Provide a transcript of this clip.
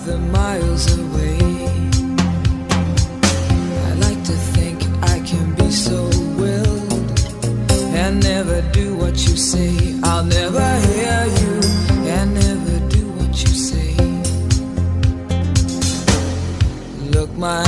the miles away. I like to think I can be so willed and never do what you say. I'll never hear you and never do what you say. Look, my